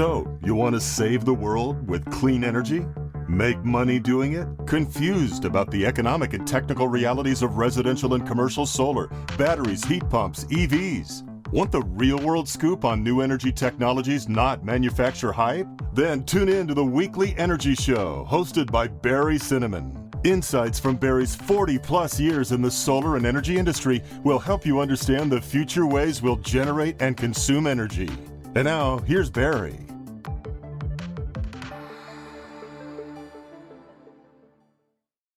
So, you want to save the world with clean energy? Make money doing it? Confused about the economic and technical realities of residential and commercial solar, batteries, heat pumps, EVs? Want the real-world scoop on new energy technologies, not manufacturer hype? Then tune in to the Weekly Energy Show, hosted by Barry Cinnamon. Insights from Barry's 40-plus years in the solar and energy industry will help you understand the future ways we'll generate and consume energy. And now, here's Barry.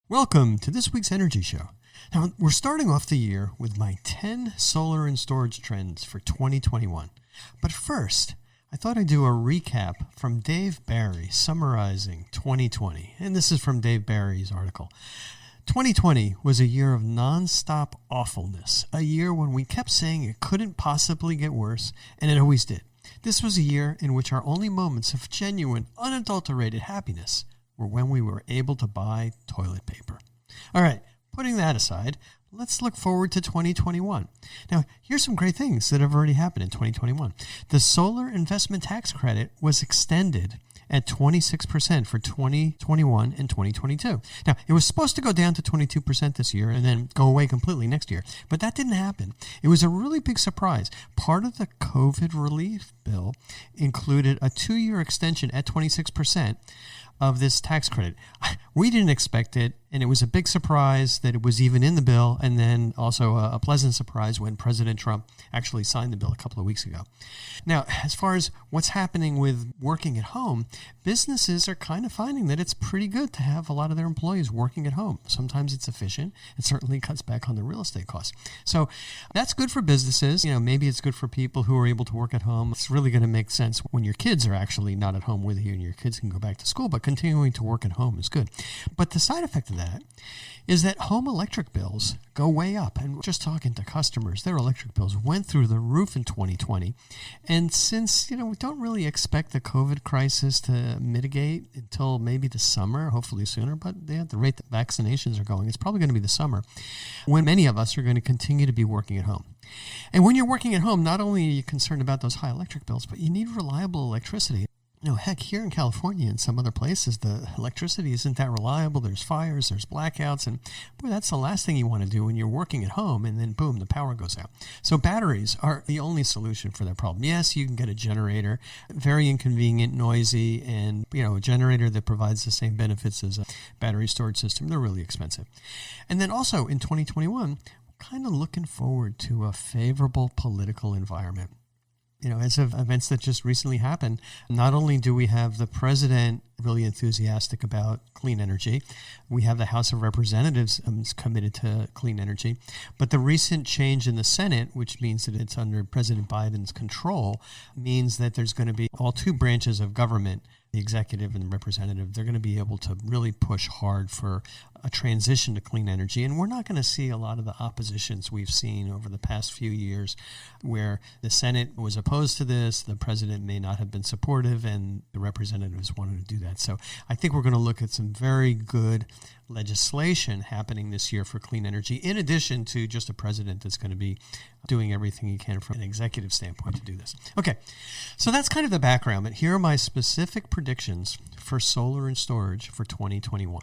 Welcome to this week's Energy Show. Now, we're starting off the year with my 10 solar and storage trends for 2021. But first, I thought I'd do a recap from Dave Barry summarizing 2020. And this is from Dave Barry's article. 2020 was a year of nonstop awfulness, a year when we kept saying it couldn't possibly get worse, and it always did. This was a year in which our only moments of genuine, unadulterated happiness were when we were able to buy toilet paper. All right, putting that aside, let's look forward to 2021. Now, here's some great things that have already happened in 2021. The solar investment tax credit was extended at 26% for 2021 and 2022. Now, it was supposed to go down to 22% this year and then go away completely next year, but that didn't happen. It was a really big surprise. Part of the COVID relief bill included a 2-year extension at 26% of this tax credit. We didn't expect it, and it was a big surprise that it was even in the bill, and then also a pleasant surprise when President Trump actually signed the bill a couple of weeks ago. Now, as far as what's happening with working at home, businesses are kind of finding that it's pretty good to have a lot of their employees working at home. Sometimes it's efficient. It certainly cuts back on the real estate costs. So that's good for businesses. Maybe it's good for people who are able to work at home. It's really going to make sense when your kids are actually not at home with you and your kids can go back to school, but continuing to work at home is good. But the side effect of that is that home electric bills go way up. And just talking to customers, their electric bills went through the roof in 2020. And since, we don't really expect the COVID crisis to mitigate until maybe the summer, hopefully sooner, but at the rate that vaccinations are going, it's probably going to be the summer when many of us are going to continue to be working at home. And when you're working at home, not only are you concerned about those high electric bills, but you need reliable electricity. Heck, here in California and some other places, the electricity isn't that reliable. There's fires, there's blackouts, and boy, that's the last thing you want to do when you're working at home, and then boom, the power goes out. So batteries are the only solution for that problem. Yes, you can get a generator, very inconvenient, noisy, and a generator that provides the same benefits as a battery storage system. They're really expensive. And then also in 2021, we're kind of looking forward to a favorable political environment. As of events that just recently happened, not only do we have the president really enthusiastic about clean energy, we have the House of Representatives committed to clean energy, but the recent change in the Senate, which means that it's under President Biden's control, means that there's going to be all two branches of government, the executive and the representative, they're going to be able to really push hard for a transition to clean energy. And we're not going to see a lot of the oppositions we've seen over the past few years where the Senate was opposed to this, the president may not have been supportive, and the representatives wanted to do that. So I think we're going to look at some very good legislation happening this year for clean energy, in addition to just a president that's going to be doing everything he can from an executive standpoint to do this. Okay, so that's kind of the background, but here are my specific predictions for solar and storage for 2021.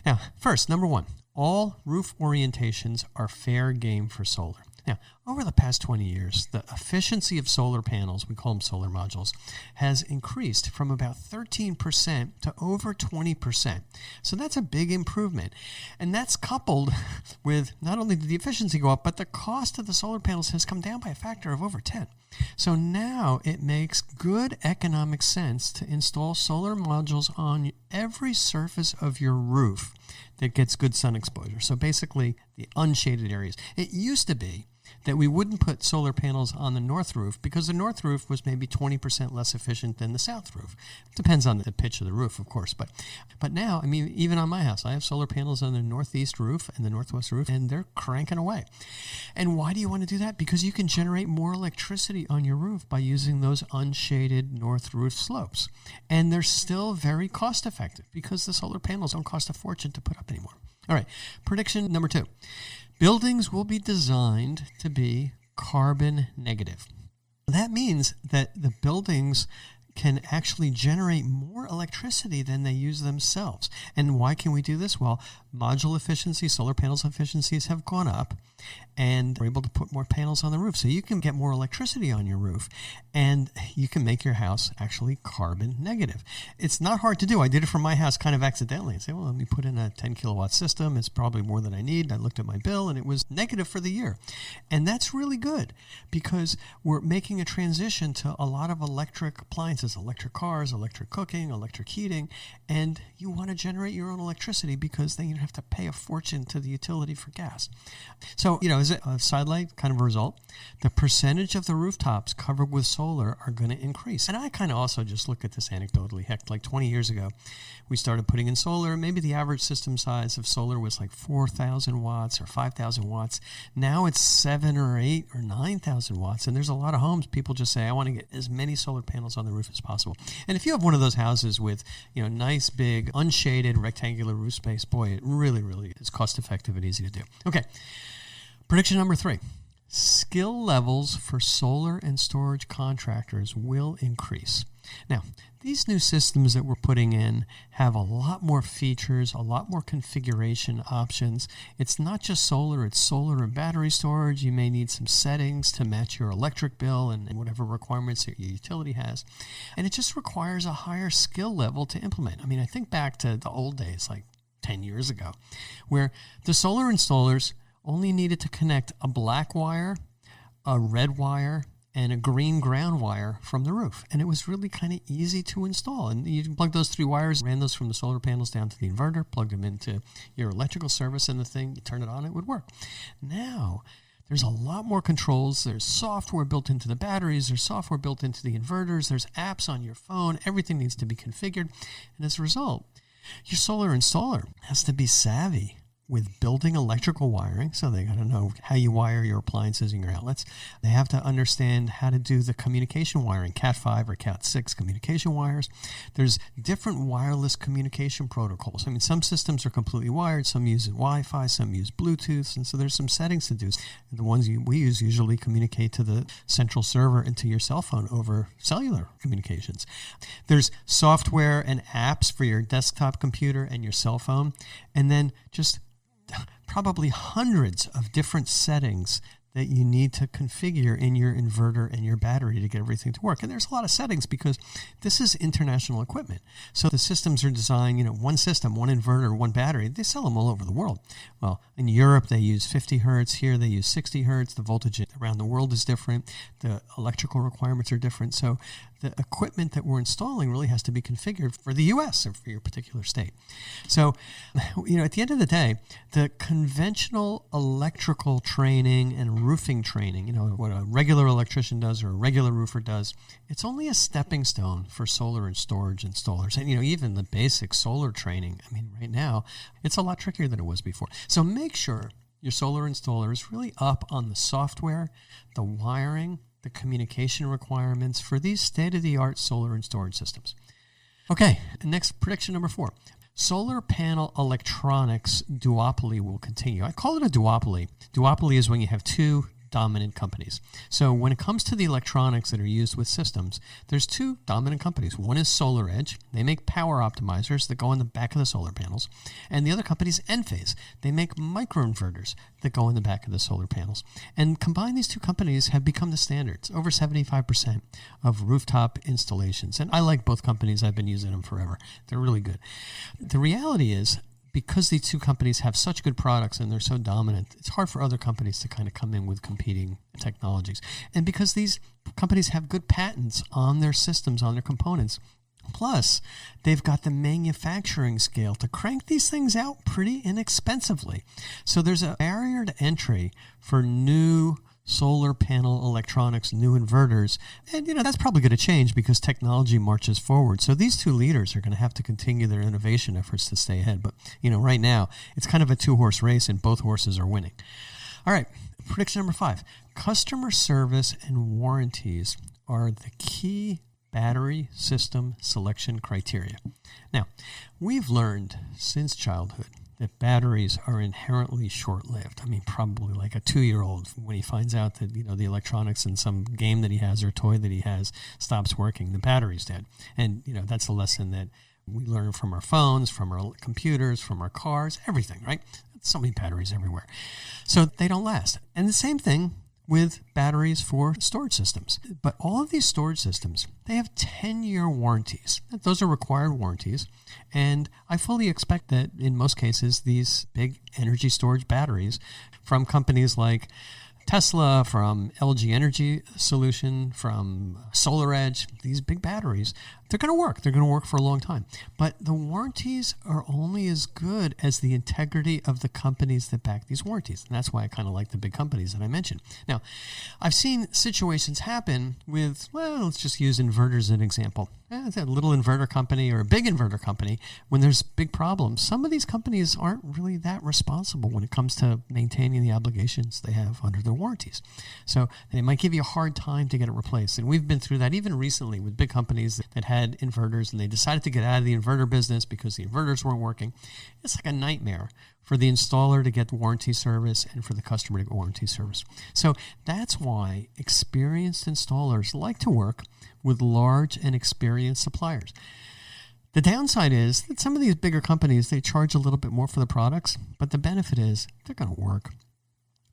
Now, first, number one, all roof orientations are fair game for solar. Now, over the past 20 years, the efficiency of solar panels, we call them solar modules, has increased from about 13% to over 20%. So that's a big improvement. And that's coupled with not only did the efficiency go up, but the cost of the solar panels has come down by a factor of over 10. So now it makes good economic sense to install solar modules on every surface of your roof that gets good sun exposure. So basically the unshaded areas. It used to be that we wouldn't put solar panels on the north roof because the north roof was maybe 20% less efficient than the south roof. Depends on the pitch of the roof, of course. But now, even on my house, I have solar panels on the northeast roof and the northwest roof, and they're cranking away. And why do you want to do that? Because you can generate more electricity on your roof by using those unshaded north roof slopes. And they're still very cost effective because the solar panels don't cost a fortune to put up anymore. All right, prediction number 2. Buildings will be designed to be carbon negative. That means that the buildings can actually generate more electricity than they use themselves. And why can we do this? Well, module efficiency, solar panels efficiencies have gone up, and we're able to put more panels on the roof. So you can get more electricity on your roof, and you can make your house actually carbon negative. It's not hard to do. I did it for my house kind of accidentally. I said, well, let me put in a 10 kilowatt system. It's probably more than I need. I looked at my bill, and it was negative for the year. And that's really good because we're making a transition to a lot of electric appliances, electric cars, electric cooking, electric heating, and you want to generate your own electricity because then you don't have to pay a fortune to the utility for gas. So, as a sidelight kind of a result, the percentage of the rooftops covered with solar are going to increase. And I kind of also just look at this anecdotally. Heck, like 20 years ago, we started putting in solar. Maybe the average system size of solar was like 4,000 watts or 5,000 watts. Now it's 7 or 8 or 9,000 watts. And there's a lot of homes, people just say, I want to get as many solar panels on the roof as possible. And if you have one of those houses with, nice, big, unshaded, rectangular roof space, boy, it really, really is cost effective and easy to do. Okay. Prediction number 3. Skill levels for solar and storage contractors will increase. Now, these new systems that we're putting in have a lot more features, a lot more configuration options. It's not just solar, it's solar and battery storage. You may need some settings to match your electric bill and whatever requirements your utility has. And it just requires a higher skill level to implement. I mean, I think back to the old days, like 10 years ago, where the solar installers only needed to connect a black wire, a red wire, and a green ground wire from the roof. And it was really kind of easy to install. And you plug those 3 wires, ran those from the solar panels down to the inverter, plugged them into your electrical service, and the thing, you turn it on, it would work. Now, there's a lot more controls. There's software built into the batteries. There's software built into the inverters. There's apps on your phone. Everything needs to be configured. And as a result, your solar installer has to be savvy with building electrical wiring, so they got to know how you wire your appliances and your outlets. They have to understand how to do the communication wiring, Cat5 or Cat6 communication wires. There's different wireless communication protocols. I mean, some systems are completely wired, some use Wi-Fi, some use Bluetooth, and so there's some settings to do. The ones we use usually communicate to the central server and to your cell phone over cellular communications. There's software and apps for your desktop computer and your cell phone, and then just probably hundreds of different settings that you need to configure in your inverter and your battery to get everything to work. And there's a lot of settings because this is international equipment. So the systems are designed, one system, one inverter, one battery. They sell them all over the world. Well, in Europe, they use 50 hertz. Here, they use 60 hertz. The voltage around the world is different. The electrical requirements are different. So the equipment that we're installing really has to be configured for the U.S. or for your particular state. So, at the end of the day, the conventional electrical training and roofing training, what a regular electrician does or a regular roofer does, it's only a stepping stone for solar and storage installers. And, even the basic solar training, right now, it's a lot trickier than it was before. So make sure your solar installer is really up on the software, the wiring, the communication requirements for these state-of-the-art solar and storage systems. Okay, next prediction number 4. Solar panel electronics duopoly will continue. I call it a duopoly. Duopoly is when you have 2 dominant companies. So when it comes to the electronics that are used with systems, there's 2 dominant companies. One is SolarEdge. They make power optimizers that go on the back of the solar panels. And the other company is Enphase. They make microinverters that go in the back of the solar panels. And combined, these 2 companies have become the standards. Over 75% of rooftop installations. And I like both companies. I've been using them forever. They're really good. The reality is, because these 2 companies have such good products and they're so dominant, it's hard for other companies to kind of come in with competing technologies. And because these companies have good patents on their systems, on their components, plus they've got the manufacturing scale to crank these things out pretty inexpensively. So there's a barrier to entry for new solar panel electronics, new inverters. And, that's probably going to change because technology marches forward. So these 2 leaders are going to have to continue their innovation efforts to stay ahead. But, right now, it's kind of a 2-horse race and both horses are winning. All right, prediction number 5. Customer service and warranties are the key battery system selection criteria. Now, we've learned since childhood that batteries are inherently short-lived. I mean, probably like a 2-year-old when he finds out that, the electronics in some game that he has or toy that he has stops working, the battery's dead. And, that's a lesson that we learn from our phones, from our computers, from our cars, everything, right? So many batteries everywhere. So they don't last. And the same thing with batteries for storage systems. But all of these storage systems, they have 10-year warranties. Those are required warranties. And I fully expect that in most cases, these big energy storage batteries from companies like Tesla, from LG Energy Solution, from SolarEdge, these big batteries, they're going to work. They're going to work for a long time. But the warranties are only as good as the integrity of the companies that back these warranties. And that's why I kind of like the big companies that I mentioned. Now, I've seen situations happen with, let's just use inverters as an example. It's a little inverter company or a big inverter company. When there's big problems, some of these companies aren't really that responsible when it comes to maintaining the obligations they have under their warranties. So they might give you a hard time to get it replaced. And we've been through that even recently with big companies that had inverters and they decided to get out of the inverter business because the inverters weren't working. It's like a nightmare for the installer to get warranty service and for the customer to get warranty service. So that's why experienced installers like to work with large and experienced suppliers. The downside is that some of these bigger companies, they charge a little bit more for the products, but the benefit is they're going to work.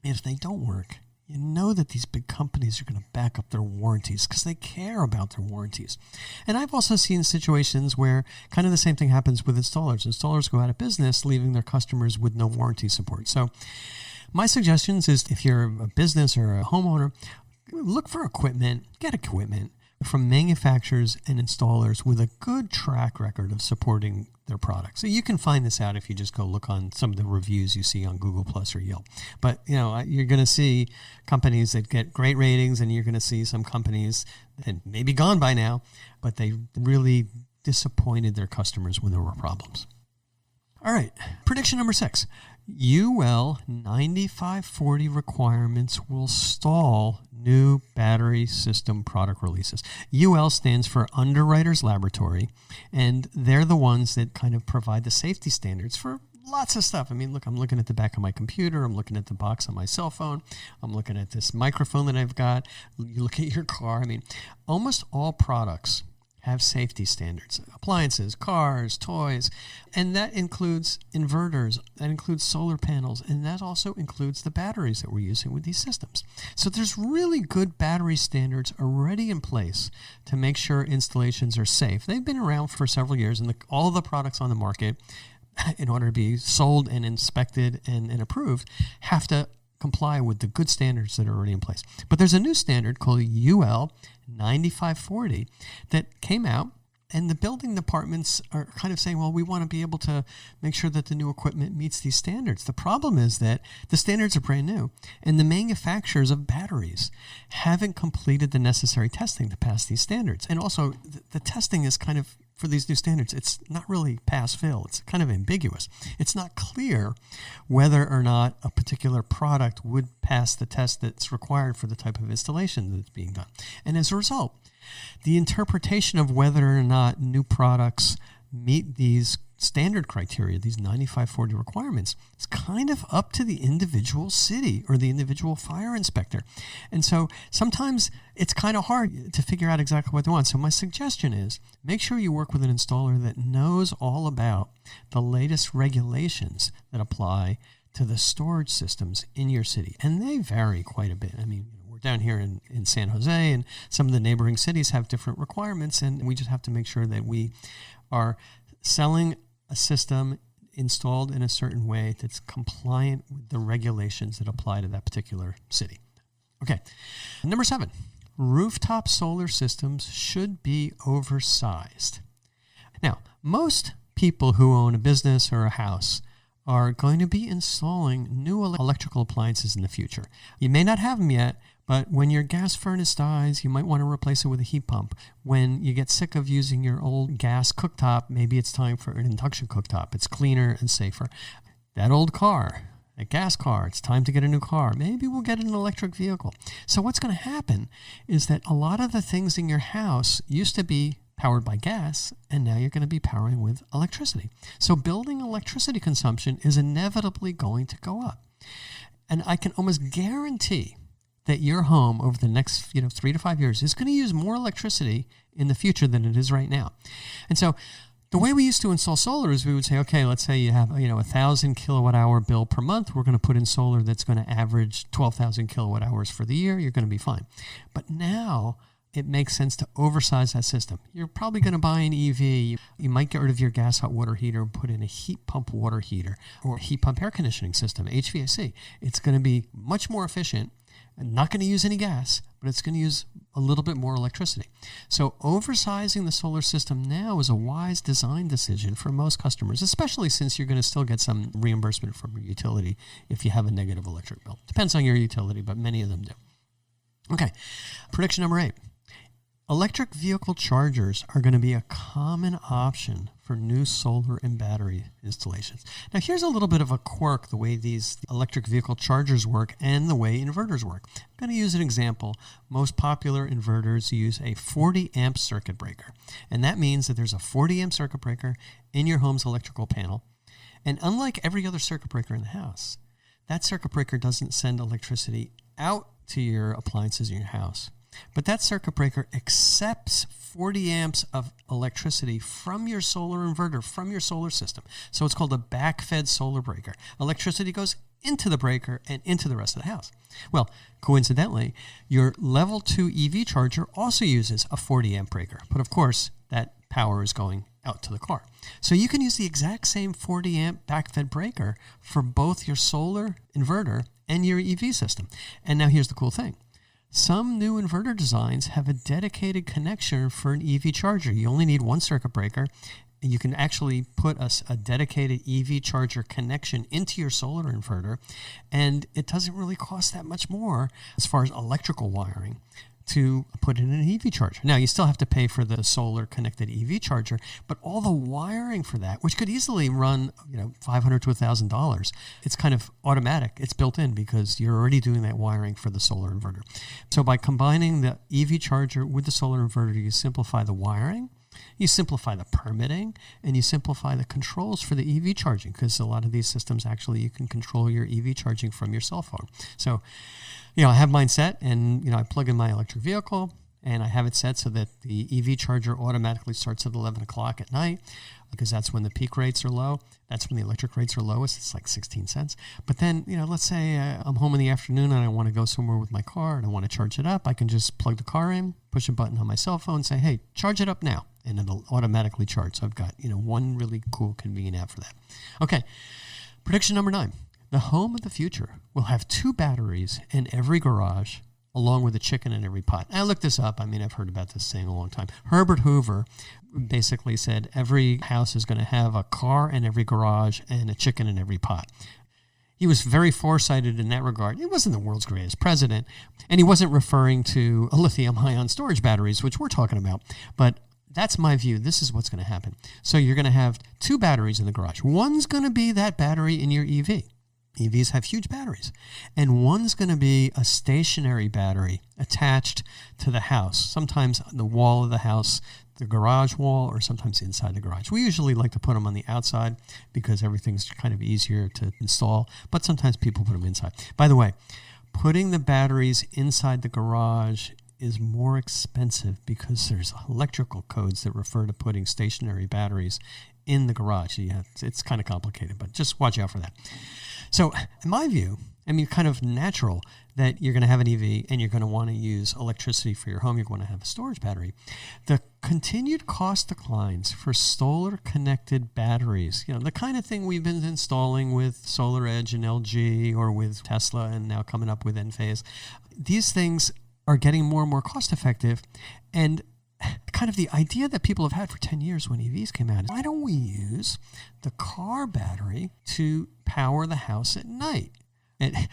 And if they don't work, you know that these big companies are going to back up their warranties because they care about their warranties. And I've also seen situations where kind of the same thing happens with installers. Installers go out of business, leaving their customers with no warranty support. So my suggestions is if you're a business or a homeowner, look for equipment, get equipment from manufacturers and installers with a good track record of supporting their products. So you can find this out if you just go look on some of the reviews you see on Google Plus or Yelp. But you're going to see companies that get great ratings, and you're going to see some companies that may be gone by now, but they really disappointed their customers when there were problems. All right, prediction number 6. UL 9540 requirements will stall new battery system product releases. UL stands for Underwriters Laboratory, and they're the ones that kind of provide the safety standards for lots of stuff. I mean, look, I'm looking at the back of my computer. I'm looking at the box on my cell phone. I'm looking at this microphone that I've got. You look at your car. I mean, almost all products have safety standards. Appliances, cars, toys, and that includes inverters, that includes solar panels, and that also includes the batteries that we're using with these systems. So there's really good battery standards already in place to make sure installations are safe. They've been around for several years, and all the products on the market, in order to be sold and inspected and approved, have to comply with the good standards that are already in place. But there's a new standard called UL 9540 that came out, and the building departments are kind of saying, well, we want to be able to make sure that the new equipment meets these standards. The problem is that the standards are brand new, and the manufacturers of batteries haven't completed the necessary testing to pass these standards. And also, the testing is kind of, for these new standards, it's not really pass-fail. It's kind of ambiguous. It's not clear whether or not a particular product would pass the test that's required for the type of installation that's being done. And as a result, the interpretation of whether or not new products meet these standard criteria, these 9540 requirements, is kind of up to the individual city or the individual fire inspector. And so sometimes it's kind of hard to figure out exactly what they want. So my suggestion is make sure you work with an installer that knows all about the latest regulations that apply to the storage systems in your city. And they vary quite a bit. I mean, we're down here in San Jose, and some of the neighboring cities have different requirements, and we just have to make sure that we are selling a system installed in a certain way that's compliant with the regulations that apply to that particular city. Okay, number 7, rooftop solar systems should be oversized. Now, most people who own a business or a house are going to be installing new electrical appliances in the future. You may not have them yet, but when your gas furnace dies, you might want to replace it with a heat pump. When you get sick of using your old gas cooktop, maybe it's time for an induction cooktop. It's cleaner and safer. That old car, that gas car, it's time to get a new car. Maybe we'll get an electric vehicle. So what's going to happen is that a lot of the things in your house used to be powered by gas, and now you're going to be powering with electricity. So building electricity consumption is inevitably going to go up. And I can almost guarantee that your home over the next 3 to 5 years is going to use more electricity in the future than it is right now. And so the way we used to install solar is we would say, okay, let's say you have 1,000 kilowatt hour bill per month. We're going to put in solar that's going to average 12,000 kilowatt hours for the year. You're going to be fine. But now it makes sense to oversize that system. You're probably going to buy an EV. You might get rid of your gas hot water heater and put in a heat pump water heater or heat pump air conditioning system, HVAC. It's going to be much more efficient and not going to use any gas, but it's going to use a little bit more electricity. So oversizing the solar system now is a wise design decision for most customers, especially since you're going to still get some reimbursement from your utility if you have a negative electric bill. Depends on your utility, but many of them do. Okay, prediction number 8. Electric vehicle chargers are going to be a common option for new solar and battery installations. Now, here's a little bit of a quirk, the way these electric vehicle chargers work and the way inverters work. I'm going to use an example. Most popular inverters use a 40 amp circuit breaker. And that means that there's a 40 amp circuit breaker in your home's electrical panel. And unlike every other circuit breaker in the house, that circuit breaker doesn't send electricity out to your appliances in your house. But that circuit breaker accepts 40 amps of electricity from your solar inverter, from your solar system. So it's called a back-fed solar breaker. Electricity goes into the breaker and into the rest of the house. Well, coincidentally, your level 2 EV charger also uses a 40 amp breaker. But of course, that power is going out to the car. So you can use the exact same 40 amp back-fed breaker for both your solar inverter and your EV system. And now here's the cool thing. Some new inverter designs have a dedicated connection for an EV charger. You only need one circuit breaker, and you can actually put a dedicated EV charger connection into your solar inverter, and it doesn't really cost that much more as far as electrical wiring to put in an EV charger. Now, you still have to pay for the solar connected EV charger, but all the wiring for that, which could easily run $500 to $1,000, it's kind of automatic. It's built in because you're already doing that wiring for the solar inverter. So by combining the EV charger with the solar inverter, you simplify the wiring, you simplify the permitting, and you simplify the controls for the EV charging, because a lot of these systems actually you can control your EV charging from your cell phone. So I have mine set, and I plug in my electric vehicle, and I have it set so that the EV charger automatically starts at 11 o'clock at night, because that's when the peak rates are low. That's when the electric rates are lowest. It's like 16 cents. But then, let's say I'm home in the afternoon and I want to go somewhere with my car and I want to charge it up. I can just plug the car in, push a button on my cell phone, say, hey, charge it up now, and it'll automatically charge. So I've got, one really cool, convenient app for that. Okay, prediction number 9. The home of the future will have 2 batteries in every garage, along with a chicken in every pot. I looked this up. I've heard about this saying a long time. Herbert Hoover basically said every house is going to have a car in every garage and a chicken in every pot. He was very foresighted in that regard. He wasn't the world's greatest president, and he wasn't referring to lithium-ion storage batteries, which we're talking about. But that's my view. This is what's going to happen. So you're going to have 2 batteries in the garage. One's going to be that battery in your EV. EVs have huge batteries. And one's going to be a stationary battery attached to the house, sometimes on the wall of the house, the garage wall, or sometimes inside the garage. We usually like to put them on the outside because everything's kind of easier to install, but sometimes people put them inside. By the way, putting the batteries inside the garage is more expensive because there's electrical codes that refer to putting stationary batteries in the garage. Yeah, it's kind of complicated, but just watch out for that. So in my view, kind of natural that you're going to have an EV and you're going to want to use electricity for your home. You're going to have a storage battery. The continued cost declines for solar connected batteries, the kind of thing we've been installing with SolarEdge and LG or with Tesla and now coming up with Enphase, these things are getting more and more cost effective. And kind of the idea that people have had for 10 years when EVs came out is, why don't we use the car battery to power the house at night? It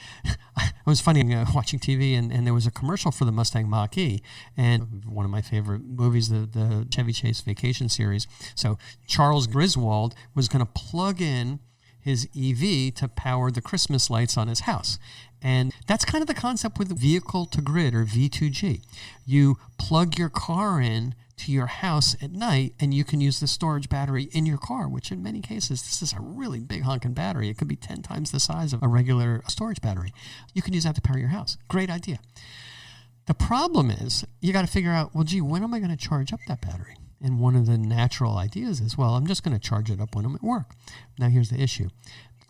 was funny watching TV, and there was a commercial for the Mustang Mach-E, and one of my favorite movies, the Chevy Chase Vacation series. So Charles Griswold was going to plug in his EV to power the Christmas lights on his house. And that's kind of the concept with vehicle to grid, or V2G. You plug your car in to your house at night, and you can use the storage battery in your car, which in many cases, this is a really big honking battery. It could be 10 times the size of a regular storage battery. You can use that to power your house. Great idea. The problem is you got to figure out, well, gee, when am I going to charge up that battery? And one of the natural ideas is, well, I'm just going to charge it up when I'm at work. Now, here's the issue.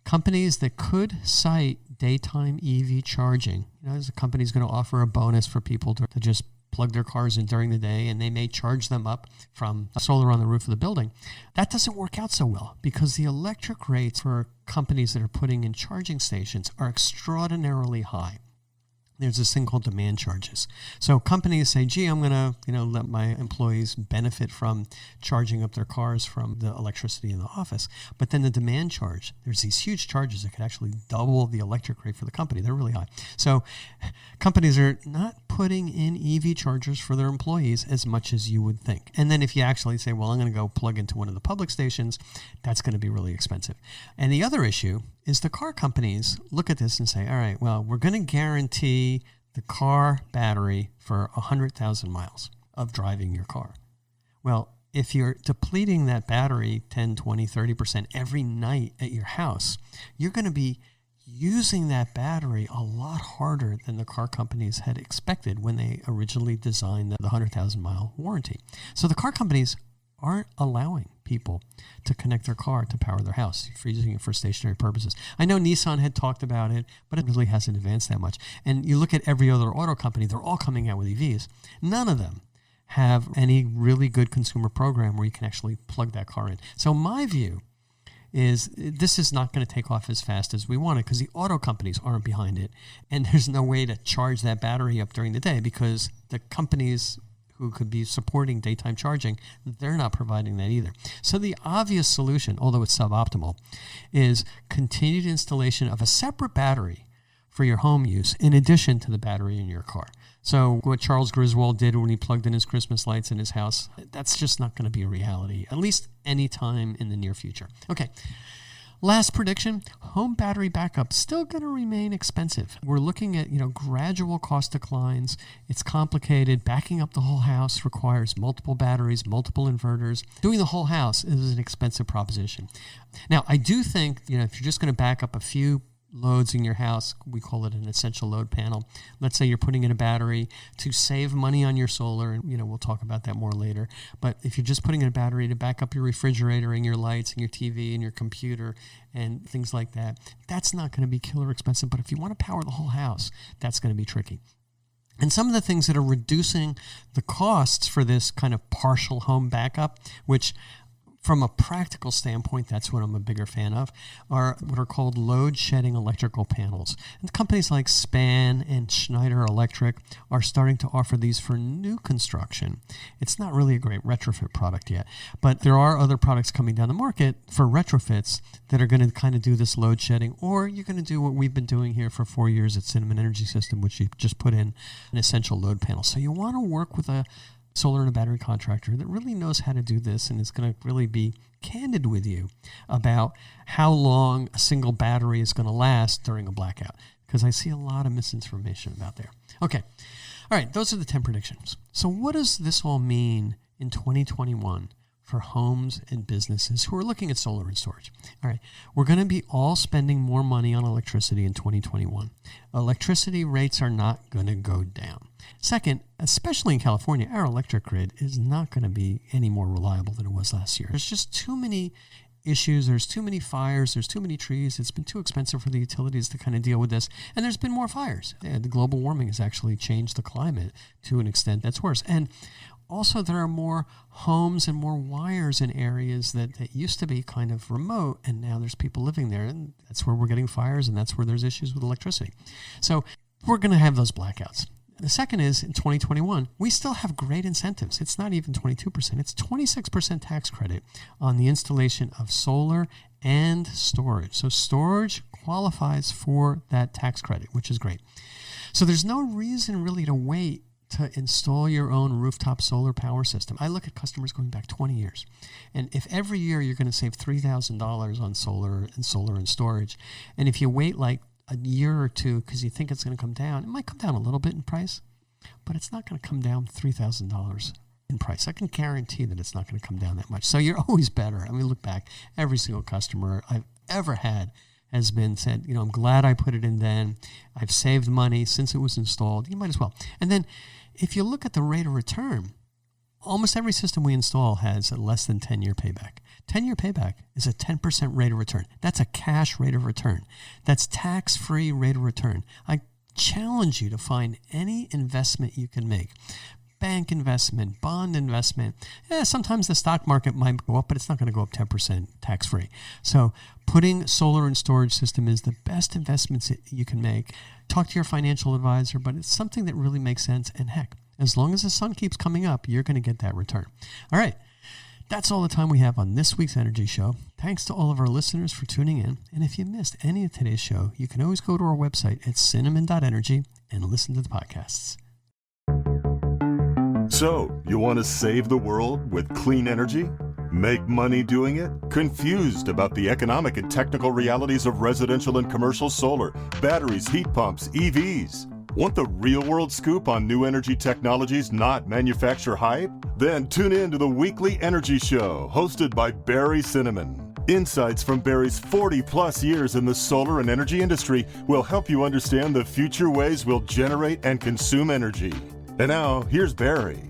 Companies that could cite daytime EV charging, as a company's going to offer a bonus for people to just plug their cars in during the day, and they may charge them up from solar on the roof of the building. That doesn't work out so well because the electric rates for companies that are putting in charging stations are extraordinarily high. There's this thing called demand charges. So companies say, gee, I'm going to let my employees benefit from charging up their cars from the electricity in the office. But then the demand charge, there's these huge charges that could actually double the electric rate for the company. They're really high. So companies are not putting in EV chargers for their employees as much as you would think. And then if you actually say, well, I'm going to go plug into one of the public stations, that's going to be really expensive. And the other issue is the car companies look at this and say, all right, well, we're going to guarantee the car battery for 100,000 miles of driving your car. Well, if you're depleting that battery 10, 20, 30% every night at your house, you're going to be using that battery a lot harder than the car companies had expected when they originally designed the 100,000 mile warranty. So the car companies aren't allowing people to connect their car to power their house, using it for stationary purposes. I know Nissan had talked about it, but it really hasn't advanced that much. And you look at every other auto company, they're all coming out with EVs. None of them have any really good consumer program where you can actually plug that car in. So my view is this is not going to take off as fast as we want it because the auto companies aren't behind it. And there's no way to charge that battery up during the day because the companies who could be supporting daytime charging, they're not providing that either. So the obvious solution, although it's suboptimal, is continued installation of a separate battery for your home use in addition to the battery in your car. So what Charles Griswold did when he plugged in his Christmas lights in his house, that's just not going to be a reality, at least any time in the near future. Okay. Last prediction, home battery backup still going to remain expensive. We're looking at, gradual cost declines. It's complicated. Backing up the whole house requires multiple batteries, multiple inverters. Doing the whole house is an expensive proposition. Now, I do think, if you're just going to back up a few loads in your house, we call it an essential load panel. Let's say you're putting in a battery to save money on your solar, and we'll talk about that more later. But if you're just putting in a battery to back up your refrigerator and your lights and your TV and your computer and things like that, that's not going to be killer expensive. But if you want to power the whole house, that's going to be tricky. And some of the things that are reducing the costs for this kind of partial home backup, which from a practical standpoint, that's what I'm a bigger fan of, are what are called load-shedding electrical panels. And companies like Span and Schneider Electric are starting to offer these for new construction. It's not really a great retrofit product yet, but there are other products coming down the market for retrofits that are going to kind of do this load shedding, or you're going to do what we've been doing here for 4 years at Cinnamon Energy System, which you just put in an essential load panel. So you want to work with a solar and a battery contractor that really knows how to do this and is going to really be candid with you about how long a single battery is going to last during a blackout, because I see a lot of misinformation about there. Okay. All right. Those are the 10 predictions. So what does this all mean in 2021 for homes and businesses who are looking at solar and storage? All right. We're going to be all spending more money on electricity in 2021. Electricity rates are not going to go down. Second, especially in California, our electric grid is not going to be any more reliable than it was last year. There's just too many issues. There's too many fires. There's too many trees. It's been too expensive for the utilities to kind of deal with this. And there's been more fires. The global warming has actually changed the climate to an extent that's worse. And also, there are more homes and more wires in areas that used to be kind of remote, and now there's people living there, and that's where we're getting fires, and that's where there's issues with electricity. So we're going to have those blackouts. The second is, in 2021, we still have great incentives. It's not even 22%. It's 26% tax credit on the installation of solar and storage. So storage qualifies for that tax credit, which is great. So there's no reason really to wait to install your own rooftop solar power system. I look at customers going back 20 years. And if every year you're going to save $3,000 on solar and storage, and if you wait like a year or two because you think it's going to come down, it might come down a little bit in price, but it's not going to come down $3,000 in price. I can guarantee that it's not going to come down that much. So you're always better. I mean, look back. Every single customer I've ever had has been said, I'm glad I put it in then. I've saved money since it was installed. You might as well. And then if you look at the rate of return, almost every system we install has a less than 10-year payback. 10-year payback is a 10% rate of return. That's a cash rate of return. That's tax-free rate of return. I challenge you to find any investment you can make. Bank investment, bond investment. Sometimes the stock market might go up, but it's not going to go up 10% tax-free. So putting solar and storage system is the best investments that you can make. Talk to your financial advisor, but it's something that really makes sense. And heck, as long as the sun keeps coming up, you're going to get that return. All right. That's all the time we have on this week's Energy Show. Thanks to all of our listeners for tuning in. And if you missed any of today's show, you can always go to our website at cinnamon.energy and listen to the podcasts. So, you want to save the world with clean energy? Make money doing it? Confused about the economic and technical realities of residential and commercial solar, batteries, heat pumps, EVs? Want the real-world scoop on new energy technologies, not manufacturer hype? Then tune in to the Weekly Energy Show, hosted by Barry Cinnamon. Insights from Barry's 40-plus years in the solar and energy industry will help you understand the future ways we'll generate and consume energy. And now, here's Barry.